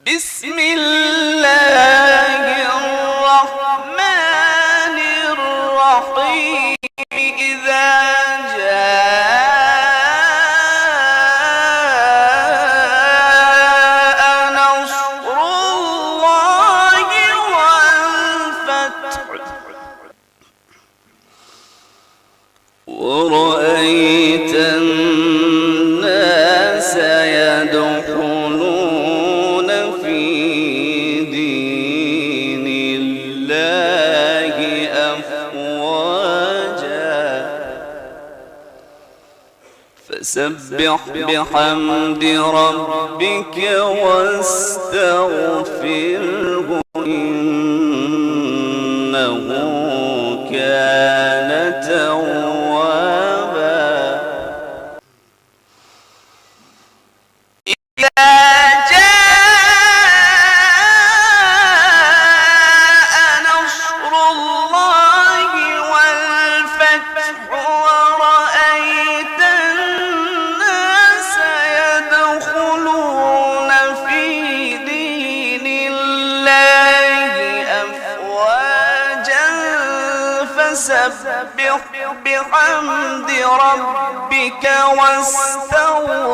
بسم الله الرحمن الرحيم إذا جاء نصر الله والفتح ورأيت الناس يدخلون في دين الله أفواجا فسبح بحمد ربك واستغفره إنه كان توابا إذا جاء نصر الله والفتح ورأيت الناس يدخلون في دين الله أفواجا فسبح بحمد ربك واستغفره